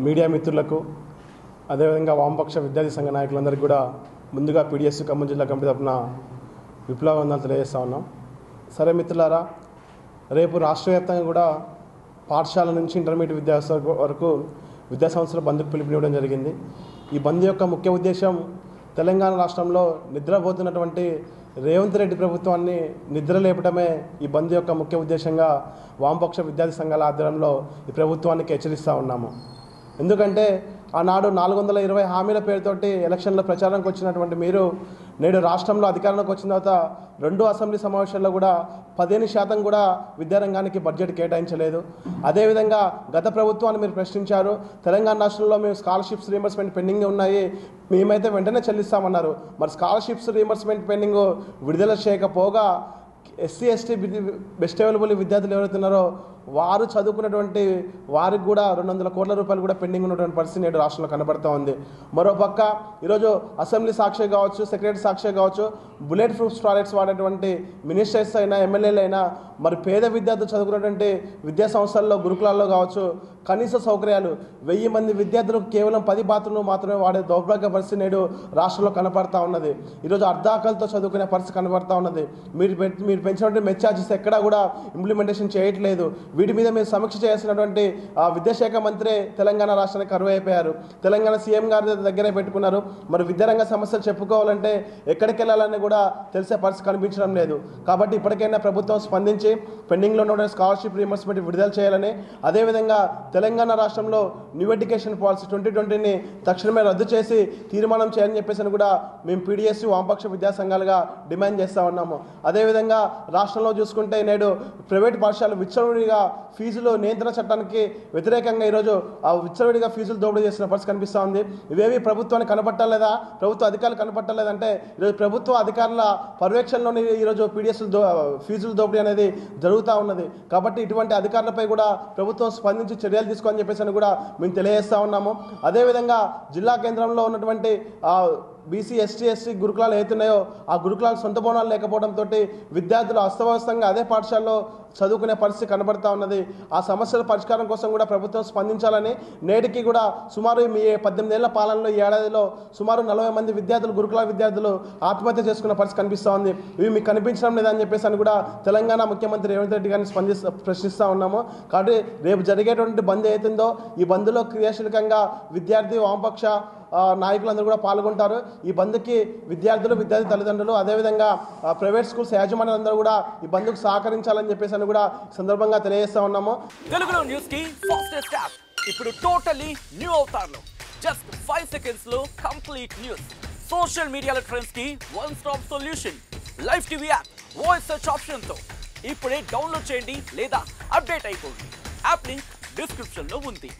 Media మిత్రులకు అదేవిధంగా వామపక్ష విద్యార్థి సంఘ నాయకులందరికీ కూడా ముందుగా పీడిఎస్ ఖమ్మం జిల్లా కమిటీ తరఫున విప్లవందనాలు తెలియజేస్తా ఉన్నాం. సరే మిత్రులారా, రేపు రాష్ట్ర వ్యాప్తంగా కూడా పాఠశాల నుంచి ఇంటర్మీడియట్ విద్యాసంస్థ వరకు విద్యా సంస్థల బంద్కు పిలుపునివ్వడం జరిగింది. ఈ బంద్ యొక్క ముఖ్య ఉద్దేశం తెలంగాణ రాష్ట్రంలో నిద్రపోతున్నటువంటి రేవంత్ రెడ్డి ప్రభుత్వాన్ని నిద్ర లేపటమే ఈ బంద్ యొక్క ముఖ్య ఉద్దేశంగా వామపక్ష విద్యార్థి సంఘాల ఆధ్వర్యంలో ఈ ప్రభుత్వానికి హెచ్చరిస్తూ ఉన్నాము. ఎందుకంటే ఆనాడు 420 హామీల పేరుతోటి ఎలక్షన్ల ప్రచారానికి వచ్చినటువంటి మీరు నేడు రాష్ట్రంలో అధికారంలోకి వచ్చిన తర్వాత 2 అసెంబ్లీ సమావేశాల్లో కూడా 15% కూడా విద్యారంగానికి బడ్జెట్ కేటాయించలేదు. అదేవిధంగా గత ప్రభుత్వాన్ని మీరు ప్రశ్నించారు. తెలంగాణ రాష్ట్రంలో మేము స్కాలర్షిప్స్ రీయింబర్స్మెంట్ పెండింగ్ ఉన్నాయి, మేమైతే వెంటనే చెల్లిస్తామన్నారు. మరి స్కాలర్షిప్స్ రీయింబర్స్మెంట్ పెండింగ్ విడుదల చేయకపోగా ఎస్సీ ఎస్టీ బెస్ట్ అవైలబుల్ విద్యార్థులు ఎవరైతున్నారో వారు చదువుకున్నటువంటి వారికి కూడా 200 కోట్ల రూపాయలు కూడా పెండింగ్ ఉన్నటువంటి పరిస్థితి నేడు రాష్ట్రంలో కనబడుతూ ఉంది. మరోపక్క ఈరోజు అసెంబ్లీ సాక్షి కావచ్చు, సెక్రటరీ సాక్షి కావచ్చు, బుల్లెట్ ప్రూఫ్ టాయిలెట్స్ వాడేటువంటి మినిస్టర్స్ అయినా ఎమ్మెల్యేలు అయినా మరి పేద విద్యార్థులు చదువుకున్నటువంటి విద్యా సంస్థల్లో గురుకులాల్లో కావచ్చు కనీస సౌకర్యాలు 1000 మంది విద్యార్థులకు కేవలం 10 బాత్రూమ్లు మాత్రమే వాడే దౌర్భాగ్య పరిస్థితి నేడు రాష్ట్రంలో కనపడతా ఉన్నది. ఈరోజు అర్ధాకలతో చదువుకునే పరిస్థితి కనబడతా ఉన్నది. మీరు పెంచినటువంటి మెస్ ఛార్జెస్ ఎక్కడా కూడా ఇంప్లిమెంటేషన్ చేయట్లేదు. వీటి మీద మీరు సమీక్ష చేయాల్సినటువంటి విద్యాశాఖ మంత్రి తెలంగాణ రాష్ట్రానికి కరువు అయిపోయారు. తెలంగాణ సీఎం గారి దగ్గరే పెట్టుకున్నారు. మరి విద్యారంగ సమస్యలు చెప్పుకోవాలంటే ఎక్కడికి వెళ్ళాలని కూడా తెలిసే పరిస్థితి కనిపించడం లేదు. కాబట్టి ఇప్పటికైనా ప్రభుత్వం స్పందించి పెండింగ్లో ఉన్న స్కాలర్షిప్ రీయింబర్స్మెంట్ విడుదల చేయాలని, అదేవిధంగా తెలంగాణ రాష్ట్రంలో న్యూ ఎడ్యుకేషన్ పాలసీ 2020ని తక్షణమే రద్దు చేసి తీర్మానం చేయాలని చెప్పేసి కూడా మేము పీడిఎస్ వామపక్ష విద్యా సంఘాలుగా డిమాండ్ చేస్తూ ఉన్నాము. అదేవిధంగా రాష్ట్రంలో చూసుకుంటే నేడు ప్రైవేట్ పాఠశాలలు విచ్చలవిడిగా ఫీజులు నియంత్రణ చట్టానికి వ్యతిరేకంగా ఈరోజు ఆ విచ్చలవిడిగా ఫీజులు దోపిడీ చేసిన పరిస్థితి కనిపిస్తూ ఉంది. ఇవేవి ప్రభుత్వానికి కనపట్టలేదా, ప్రభుత్వ అధికారులు కనపట్టలేదంటే ఈరోజు ప్రభుత్వ అధికారుల పర్యవేక్షణలోని ఈరోజు పీడిఎస్ ఫీజులు దోపిడీ అనేది జరుగుతూ ఉన్నది. కాబట్టి ఇటువంటి అధికారులపై కూడా ప్రభుత్వం స్పందించి చర్యలు తీసుకోని చెప్పేసి కూడా మేము తెలియజేస్తూ ఉన్నాము. అదేవిధంగా జిల్లా కేంద్రంలో ఉన్నటువంటి బీసీ ఎస్టీ గురుకులాలు ఏతున్నాయో ఆ గురుకులాలు సొంత భవనాలు లేకపోవడంతో విద్యార్థులు అస్తవ్యస్తంగా అదే పాఠశాలలో చదువుకునే పరిస్థితి కనబడతా ఉన్నది. ఆ సమస్యల పరిష్కారం కోసం కూడా ప్రభుత్వం స్పందించాలని, నేటికి కూడా సుమారు మీ 18 ఏళ్ల పాలనలో ఈ ఏడాదిలో సుమారు 40 మంది విద్యార్థులు గురుకుల విద్యార్థులు ఆత్మహత్య చేసుకున్న పరిస్థితి కనిపిస్తూ ఉంది. ఇవి మీకు కనిపించడం లేదని చెప్పేసి అని కూడా తెలంగాణ ముఖ్యమంత్రి రేవంత్ రెడ్డి గారిని ప్రశ్నిస్తూ ఉన్నాము. కాబట్టి రేపు జరిగేటువంటి బంద్ ఏతుందో ఈ బంద్లో క్రియాశీలకంగా విద్యార్థి వామపక్ష నాయకులందరూ కూడా పాల్గొంటారు. ఈ బంద్కి విద్యార్థులు, విద్యార్థి తల్లిదండ్రులు, అదేవిధంగా ప్రైవేట్ స్కూల్స్ యాజమాన్యాలందరూ కూడా ఈ బంద్కు సహకరించాలని చెప్పేసి అని కూడా సందర్భంగా తెలియజేస్తా ఉన్నాము. తెలుగులో న్యూస్ కి ఫాస్టెస్ట్ యాప్ ఇప్పుడు టోటల్లీ న్యూ అవతార్లో జస్ట్ 5 seconds లో కంప్లీట్ న్యూస్, సోషల్ మీడియాలో ట్రెండ్స్ కి one stop solution, live TV app, voice search option తో ఇప్పుడే డౌన్లోడ్ చేయండి లేదా అప్డేట్ అయిపోండి. యాప్ లింక్ డిస్క్రిప్షన్ లో ఉంది.